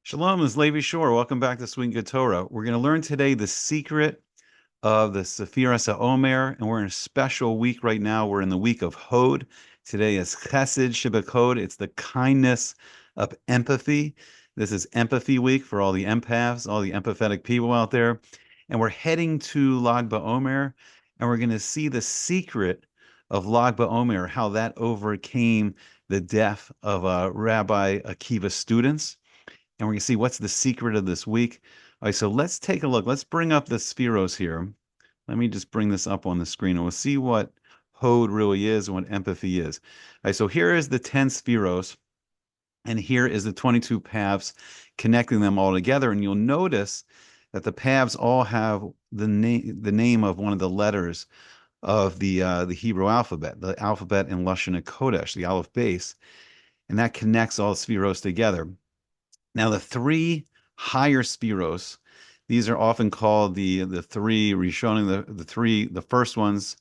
Shalom, this is Levi Shore. Welcome back to Swing Good Torah. We're going to learn today the secret of the Sefirat HaOmer, and we're in a special week right now. We're in the week of Hod. Today is Chesed Shebakod. It's the kindness of empathy. This is Empathy Week for all the empaths, all the empathetic people out there. And we're heading to Lag BaOmer, and we're going to see the secret of Lag BaOmer, how that overcame the death of Rabbi Akiva's students, and we're going to see what's the secret of this week. All right, so let's take a look. Let's bring up the spheros here. Let me just bring this up on the screen, and we'll see what Hod really is and what empathy is. All right, so here is the 10 spheros, and here is the 22 paths connecting them all together. And you'll notice that the paths all have the name of one of the letters of the Hebrew alphabet, the alphabet in Lashon HaKodesh, the Aleph base, and that connects all the spheros together. Now, the three higher spheros, these are often called the three Rishonim, the first ones,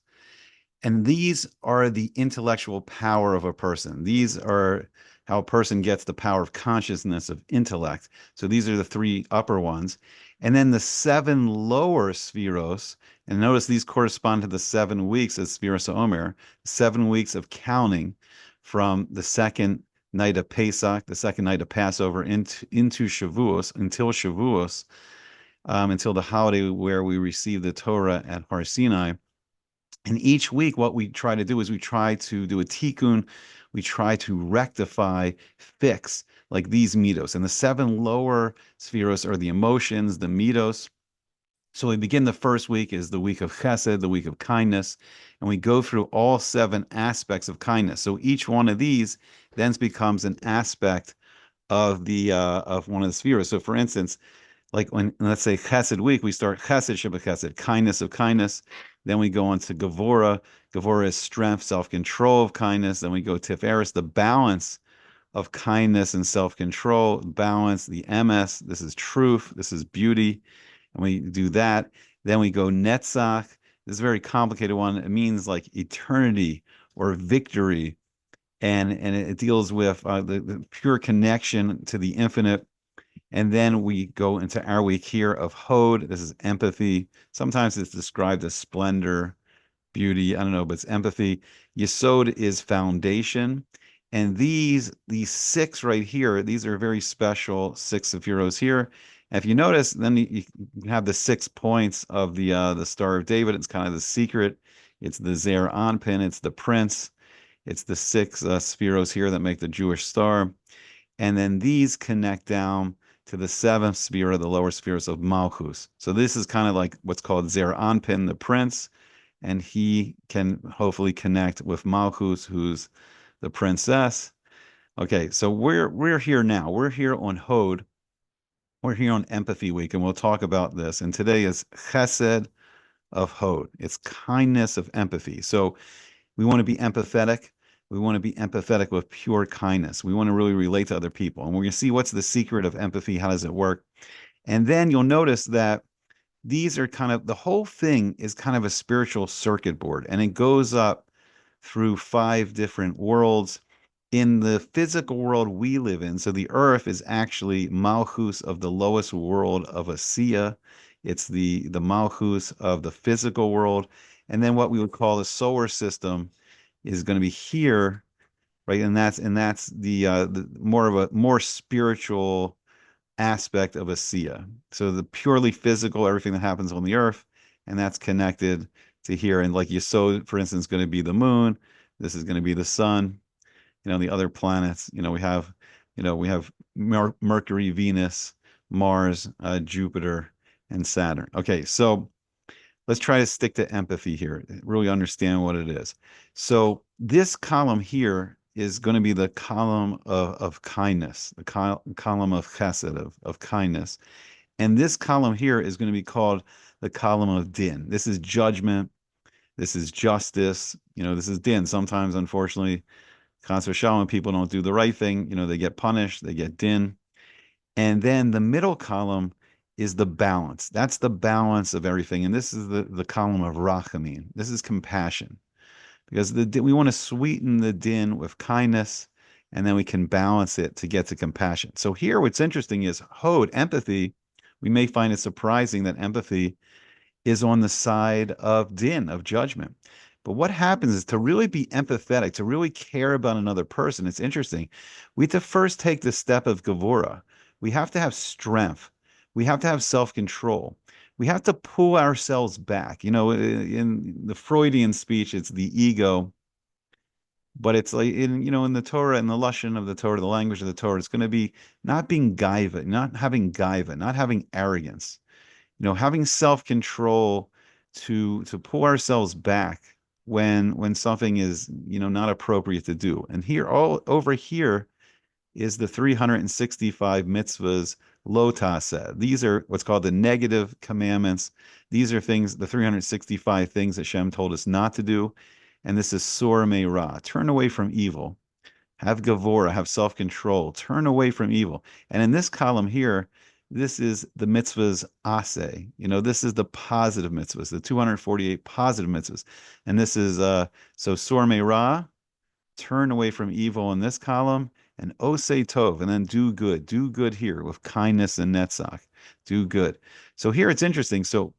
and these are the intellectual power of a person. These are how a person gets the power of consciousness, of intellect. So these are the three upper ones. And then the seven lower spheros, and notice these correspond to the 7 weeks of Sefirat HaOmer, 7 weeks of counting from the second night of Pesach, the second night of Passover, into Shavuos, until Shavuos, until the holiday where we receive the Torah at Har Sinai. And each week, what we try to do is we try to do a tikkun, we try to rectify, fix, like these midos. And the 7 lower spheros are the emotions, the midos. So we begin the first week is the week of Chesed, the week of kindness, and we go through all 7 aspects of kindness. So each one of these then becomes an aspect of the of one of the spheres. So for instance, like when, let's say, Chesed week, we start Chesed Shabbat Chesed, kindness of kindness. Then we go on to Gevura. Gevura is strength, self-control of kindness. Then we go Tiferes, the balance of kindness and self-control, balance, the MS. This is truth. This is beauty. And we do that. Then we go Netzach. This is a very complicated one. It means like eternity or victory. And it deals with the pure connection to the infinite. And then we go into our week here of Hod. This is empathy. Sometimes it's described as splendor, beauty. I don't know, but it's empathy. Yesod is foundation. And these 6 right here, these are very special 6 Sephiros here. And if you notice, then you have the 6 points of the Star of David. It's kind of the secret. It's the Zer Anpin. It's the prince. It's the 6 spheros here that make the Jewish star. And then these connect down to the 7th sphere, the lower spheres of Malchus. So this is kind of like what's called Zer Anpin, the prince, and he can hopefully connect with Malchus, who's the princess. Okay, so we're here now. We're here on Hod. We're here on Empathy Week, and we'll talk about this. And today is Chesed of Hod. It's kindness of empathy. So we want to be empathetic. We want to be empathetic with pure kindness. We want to really relate to other people. And we're going to see what's the secret of empathy. How does it work? And then you'll notice that these are kind of, the whole thing is kind of a spiritual circuit board. And it goes up through 5 different worlds. In the physical world we live in, so the earth is actually Malchus of the lowest world of Asiya. It's the Malchus of the physical world. And then what we would call the solar system is going to be here, right? And that's the more spiritual aspect of Asiya. So the purely physical, everything that happens on the earth, and that's connected to here. And like Yesod, for instance, going to be the moon. This is going to be the sun. The other planets, we have Mercury, Venus, Mars, Jupiter, and Saturn. Okay, so let's try to stick to empathy here, really understand what it is. So this column here is going to be the column of kindness, the column of chesed, of kindness. And this column here is going to be called the column of din. This is judgment. This is justice. This is din. Sometimes, unfortunately, Chas v'shalom, people don't do the right thing, they get punished, they get din. And then the middle column is the balance. That's the balance of everything. And this is the column of rachamim. This is compassion. Because we want to sweeten the din with kindness, and then we can balance it to get to compassion. So here, what's interesting is Hod, empathy. We may find it surprising that empathy is on the side of din, of judgment. But what happens is to really be empathetic, to really care about another person. It's interesting. We have to first take the step of Gevurah. We have to have strength. We have to have self-control. We have to pull ourselves back. In the Freudian speech, it's the ego, but it's like in the Torah, in the lashon of the Torah, the language of the Torah, it's going to be not being gaiva, not having arrogance, having self-control to pull ourselves back when something is, not appropriate to do. And here, all over here, is the 365 mitzvahs lo taseh. These are what's called the negative commandments. These are things, the 365 things that Shem told us not to do. And this is sur me'ra, turn away from evil. Have gevurah, have self-control, turn away from evil. And in this column here, this is the mitzvahs aseh. This is the positive mitzvahs, the 248 positive mitzvahs. And this is, so sur me'ra, turn away from evil in this column, and osei tov, and then do good here with kindness and netzach, do good. So here it's interesting. So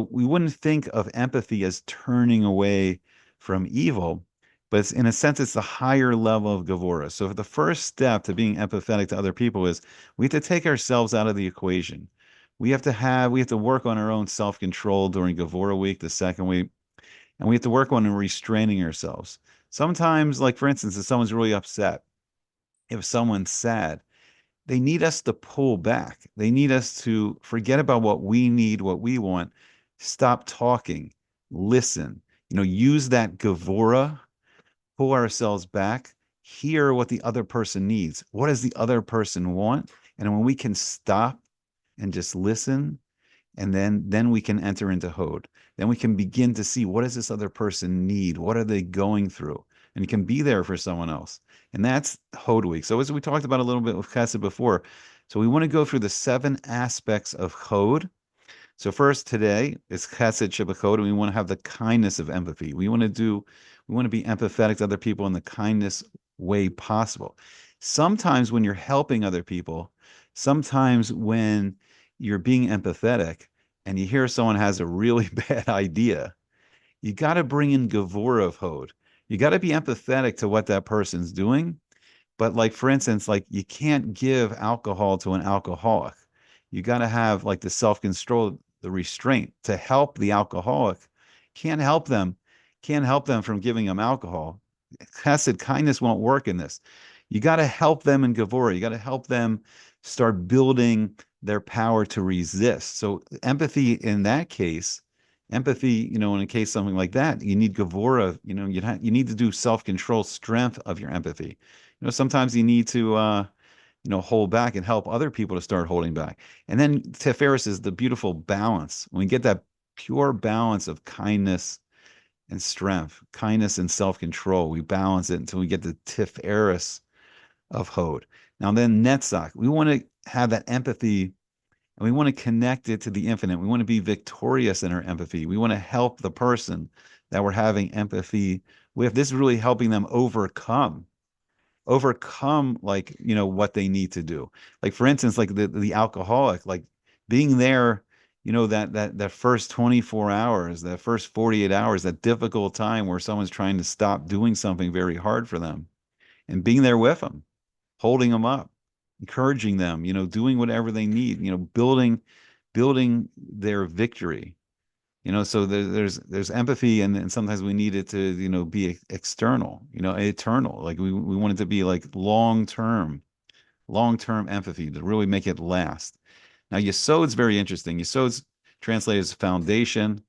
we wouldn't think of empathy as turning away from evil, but it's, in a sense, it's the higher level of Gevurah. So the first step to being empathetic to other people is we have to take ourselves out of the equation. We have to work on our own self-control during Gevurah week, the second week, and we have to work on restraining ourselves. Sometimes, like for instance, if someone's really upset, if someone's sad, they need us to pull back. They need us to forget about what we need, what we want, stop talking, listen, use that Gevurah, pull ourselves back, hear what the other person needs. What does the other person want? And when we can stop and just listen, and then we can enter into Hod. Then we can begin to see, what does this other person need? What are they going through? And you can be there for someone else. And that's Hod week. So as we talked about a little bit with Chesed before, so we want to go through the 7 aspects of Hod. So first today is Chesed Shebachod, and we want to have the kindness of empathy. We want to be empathetic to other people in the kindness way possible. Sometimes when you're helping other people, sometimes when you're being empathetic and you hear someone has a really bad idea, you got to bring in Gevurah of Hod. You got to be empathetic to what that person's doing. But like, for instance, like you can't give alcohol to an alcoholic. You got to have like the self-control, the restraint to help the alcoholic. Can't help them from giving them alcohol. Chesed, kindness won't work in this. You got to help them in Gevurah. You got to help them start building their power to resist. So empathy in that case, in a case something like that, you need Gevurah. You need to do self-control, strength of your empathy. Sometimes you need to hold back and help other people to start holding back. And then Tiferes is the beautiful balance. When we get that pure balance of kindness and strength, kindness and self-control, we balance it until we get the Tiferes of Hod. Now then Netzach, we want to have that empathy, and we want to connect it to the infinite. We want to be victorious in our empathy. We want to help the person that we're having empathy with. This is really helping them overcome like, what they need to do. Like for instance, like the alcoholic, like being there, that first 24 hours, that first 48 hours, that difficult time where someone's trying to stop doing something very hard for them, and being there with them, holding them up, encouraging them, doing whatever they need, building their victory. So there's empathy, and sometimes we need it to, be external, eternal. Like we want it to be like long-term empathy to really make it last. Now, Yesod's very interesting. Yesod's translated as foundation.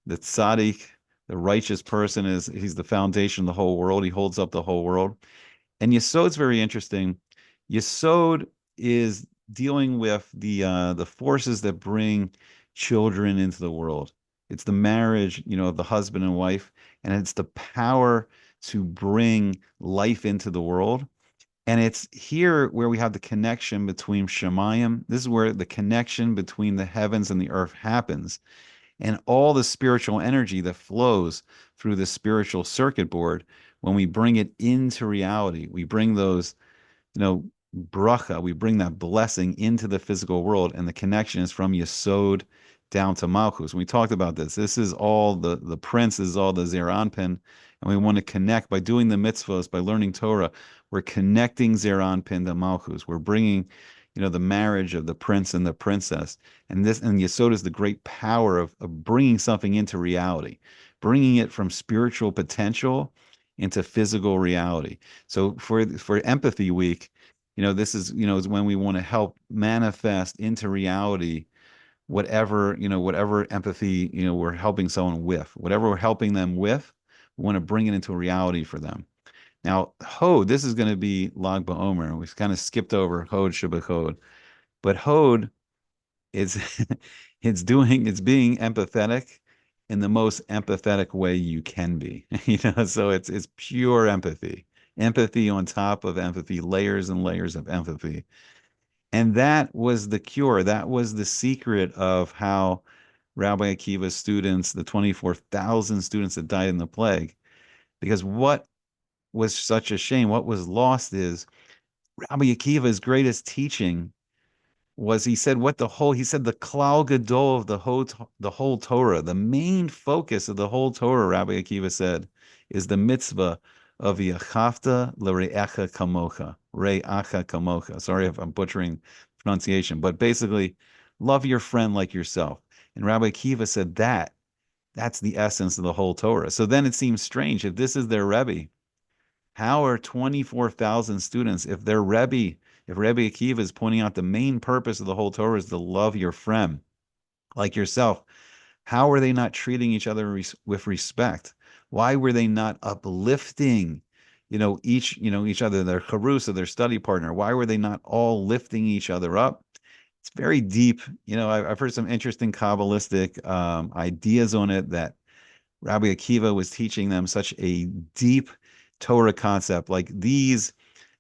The tzaddik, the righteous person, he's the foundation of the whole world. He holds up the whole world. And Yesod's very interesting. Yesod is dealing with the forces that bring children into the world. It's the marriage, of the husband and wife, and it's the power to bring life into the world. And it's here where we have the connection between Shemayim. This is where the connection between the heavens and the earth happens. And all the spiritual energy that flows through the spiritual circuit board, when we bring it into reality, we bring those, bracha, we bring that blessing into the physical world, and the connection is from Yesod down to Malchus. We talked about this. This is all the prince, this is all the Zeir Anpin, and we want to connect by doing the mitzvahs, by learning Torah. We're connecting Zeir Anpin to Malchus. We're bringing, the marriage of the prince and the princess, and Yesod is the great power of bringing something into reality, bringing it from spiritual potential into physical reality. So for Empathy Week, this is when we want to help manifest into reality whatever empathy, we're helping someone with, whatever we're helping them with, we want to bring it into reality for them. Now, Hod, this is going to be Lag BaOmer. We've kind of skipped over Hod Shabbat, but Hod is it's being empathetic in the most empathetic way you can be. So it's pure empathy on top of empathy, layers and layers of empathy. And that was the cure. That was the secret of how Rabbi Akiva's students, the 24,000 students that died in the plague, because what was such a shame, what was lost is Rabbi Akiva's greatest teaching was, he said the klal gadol of the whole Torah, the main focus of the whole Torah, Rabbi Akiva said, is the mitzvah of Yachavta l're'echa kamocha, re'acha kamocha. Sorry if I'm butchering pronunciation, but basically, love your friend like yourself. And Rabbi Akiva said that's the essence of the whole Torah. So then it seems strange, if this is their Rebbe, how are 24,000 students, if Rebbe Akiva is pointing out the main purpose of the whole Torah is to love your friend like yourself, how are they not treating each other with respect? Why were they not uplifting, each other, their charusa, their study partner? Why were they not all lifting each other up? It's very deep. I've heard some interesting Kabbalistic ideas on it, that Rabbi Akiva was teaching them such a deep Torah concept, like these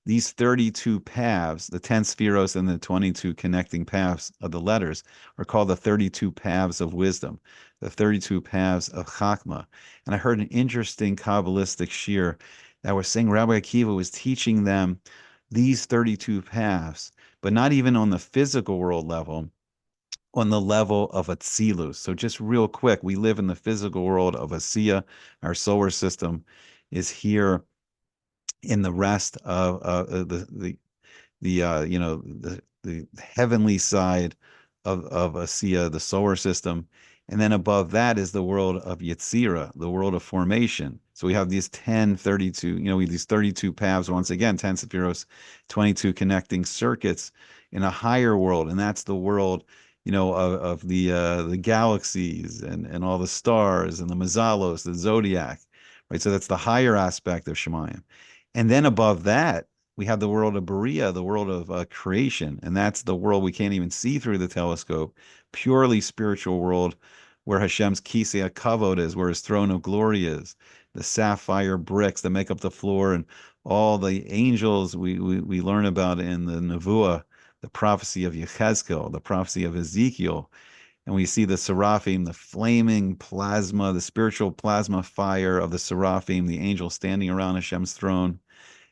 32 paths, the 10 spheros and the 22 connecting paths of the letters, are called the 32 paths of wisdom, the 32 paths of Chachma. And I heard an interesting Kabbalistic shir that was saying Rabbi Akiva was teaching them these 32 paths, but not even on the physical world level, on the level of Atzilus. So just real quick, we live in the physical world of Asiya. Our solar system is here in the rest of the heavenly side of Asiya, the solar system. And then above that is the world of Yetzirah, the world of formation. So we have these 32, we have these 32 paths, once again, 10 sephiros, 22 connecting circuits in a higher world. And that's the world, of the galaxies and all the stars and the mazalos, the zodiac, right? So that's the higher aspect of Shemayim. And then above that, we have the world of Berea, the world of creation. And that's the world we can't even see through the telescope, purely spiritual world where Hashem's Kisei HaKavod is, where his throne of glory is, the sapphire bricks that make up the floor, and all the angels we learn about in the Nevuah, the prophecy of Yechezkel, the prophecy of Ezekiel. And we see the seraphim, the flaming plasma, the spiritual plasma fire of the seraphim, the angels standing around Hashem's throne,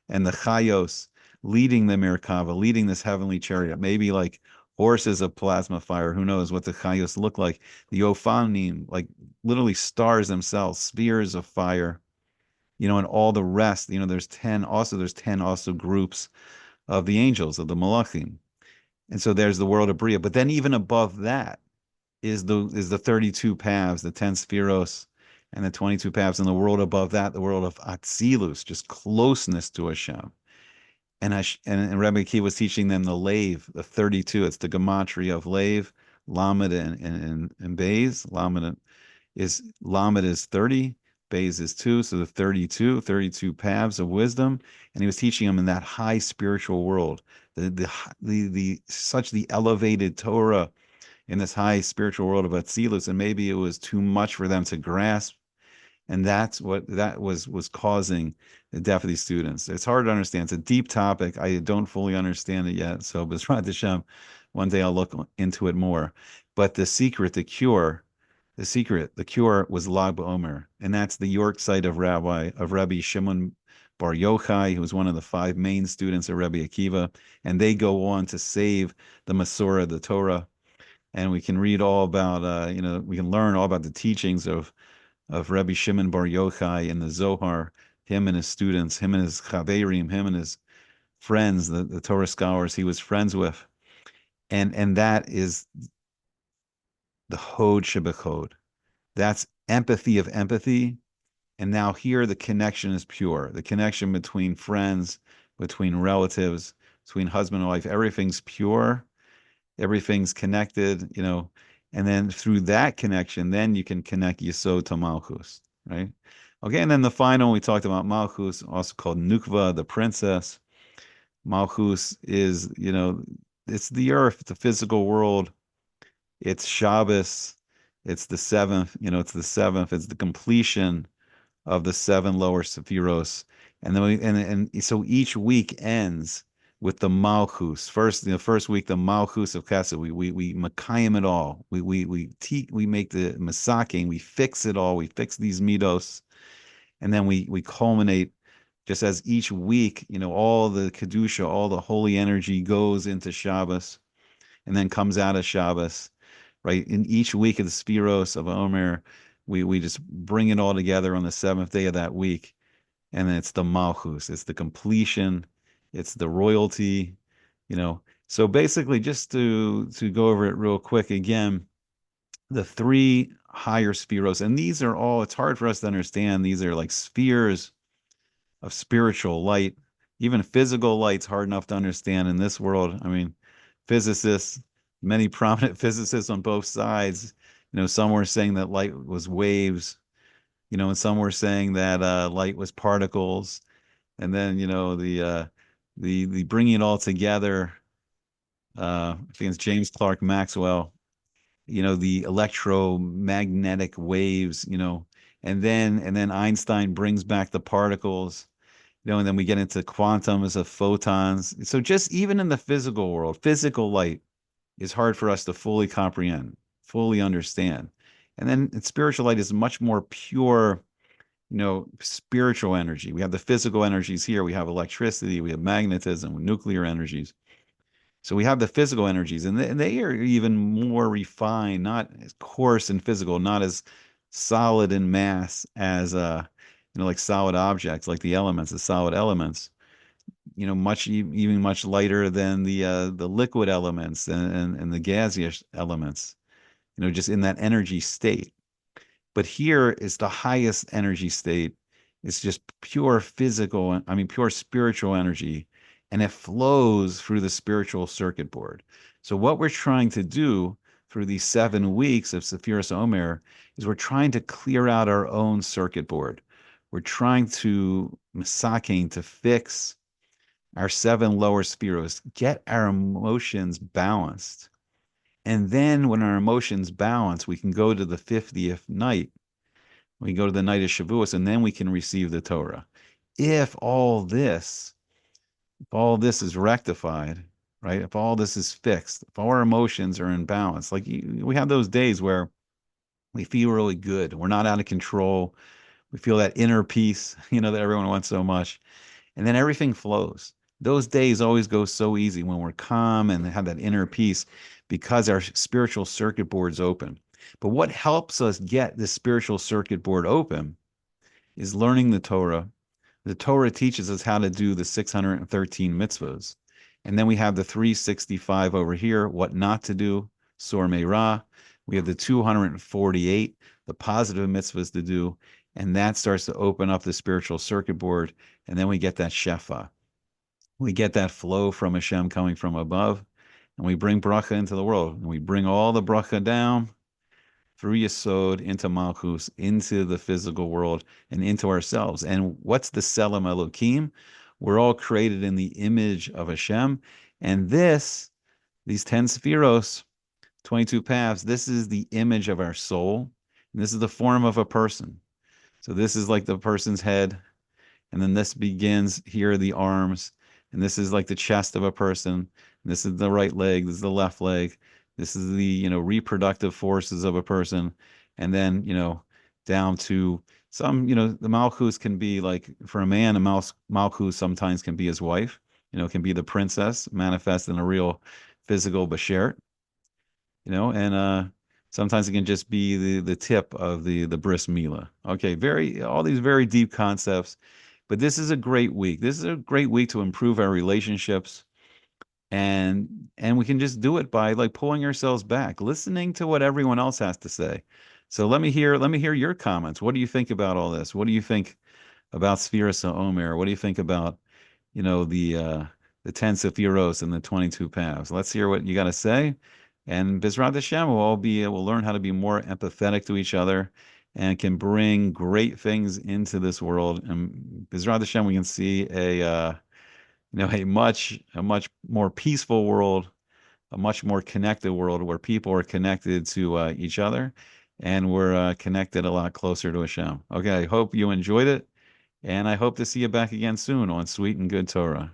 and the chayos leading the Merkava, leading this heavenly chariot, maybe like horses of plasma fire. Who knows what the chayos look like? The ophanim, like literally stars themselves, spheres of fire, and all the rest. There's 10 also groups of the angels, of the malachim. And so there's the world of Bria. But then even above that is the 32 paths, the 10 spheros, and the 22 paths. And the world above that, the world of Atzilus, just closeness to Hashem. And Rabbi Akiva was teaching them the Lev, the 32. It's the gematria of Lev, Lamed and Beis. Lamed is 30, Beis is 2, so the 32 paths of wisdom. And he was teaching them in that high spiritual world, the elevated Torah in this high spiritual world of Atzilus, and maybe it was too much for them to grasp. And that was causing the death of these students. It's hard to understand. It's a deep topic. I don't fully understand it yet. So B'ezrat Hashem, one day I'll look into it more. But the secret, the cure, The secret, the cure was Lag BaOmer, and that's the York site of Rabbi Shimon Bar Yochai, who was one of the five main students of Rabbi Akiva, and they go on to save the Masorah, the Torah, and we can read all about, we can learn all about the teachings of Rabbi Shimon Bar Yochai in the Zohar, him and his students, him and his chaverim, him and his friends, the Torah scholars he was friends with, and that is the Hod Shebechod. That's empathy of empathy. And now here the connection is pure. The connection between friends, between relatives, between husband and wife, everything's pure, everything's connected, and then through that connection, then you can connect Yesod to Malchus, right? Okay, and then the final, we talked about Malchus, also called Nukva, the princess. Malchus is, it's the earth, the physical world. It's Shabbos. It's the seventh, it's the completion of the seven lower sephiros. And then and so each week ends with the Malchus. First, the first week, the Malchus of Chesed. We makayim it all. We make the masaking. We fix it all. We fix these midos, and then we culminate. Just as each week, all the kedusha, all the holy energy goes into Shabbos, and then comes out of Shabbos, right? In each week of the Sefiros of Omer, we just bring it all together on the seventh day of that week, and then it's the Malchus, it's the completion, it's the royalty, So basically, just to go over it real quick again, the three higher Sefiros, and these are all, it's hard for us to understand, these are like spheres of spiritual light. Even physical light's hard enough to understand in this world. I mean, physicists, many prominent physicists on both sides, some were saying that light was waves, and some were saying that light was particles, and then the bringing it all together. I think it's James Clerk Maxwell. The electromagnetic waves. And then Einstein brings back the particles. And then we get into quantums of photons. So just even in the physical world, physical light is hard for us to fully comprehend, fully understand. And then spiritual light is much more pure, spiritual energy. We have the physical energies here. We have electricity, we have magnetism, nuclear energies. So we have the physical energies, and they are even more refined, not as coarse and physical, not as solid in mass as like solid objects, like the elements, the solid elements. Even much lighter than the liquid elements and the gaseous elements. Just in that energy state. But here is the highest energy state. It's just pure physical, pure spiritual energy, and it flows through the spiritual circuit board. So what we're trying to do through these 7 weeks of Sefirat HaOmer is we're trying to clear out our own circuit board. We're trying to masaking, to fix our 7 lower spheros, get our emotions balanced. And then when our emotions balance, we can go to the 50th night. We go to the night of Shavuos, and then we can receive the Torah. If all this is rectified, right? If all this is fixed, if all our emotions are in balance, like we have those days where we feel really good. We're not out of control. We feel that inner peace, that everyone wants so much. And then everything flows. Those days always go so easy when we're calm and have that inner peace because our spiritual circuit board's open. But what helps us get the spiritual circuit board open is learning the Torah. The Torah teaches us how to do the 613 mitzvahs. And then we have the 365 over here, what not to do, Sor Meirah. We have the 248, the positive mitzvahs to do. And that starts to open up the spiritual circuit board. And then we get that shefa. We get that flow from Hashem coming from above. And we bring bracha into the world. And we bring all the bracha down through Yesod into Malchus, into the physical world, and into ourselves. And what's the Selam Elokim? We're all created in the image of Hashem. And these 10 Sephiros, 22 paths, this is the image of our soul. And this is the form of a person. So this is like the person's head. And then this begins, here are the arms. And this is like the chest of a person. And this is the right leg. This is the left leg. This is the, reproductive forces of a person. and then, down to some, the Malchus can be like, for a man, a Malchus sometimes can be his wife, can be the princess manifest in a real physical bashert, and sometimes it can just be the tip of the bris milah. Okay, all these very deep concepts, but this is a great week. This is a great week to improve our relationships, and we can just do it by like pulling ourselves back, listening to what everyone else has to say. So let me hear your comments. What do you think about all this? What do you think about Sefirat HaOmer? What do you think about, the 10 Sephiros and the 22 paths? Let's hear what you got to say. And Bezrat Hashem, we'll learn how to be more empathetic to each other and can bring great things into this world. And Bezrat Hashem, we can see a much more peaceful world, a much more connected world where people are connected to each other, and we're connected a lot closer to Hashem. Okay, I hope you enjoyed it, and I hope to see you back again soon on Sweet and Good Torah.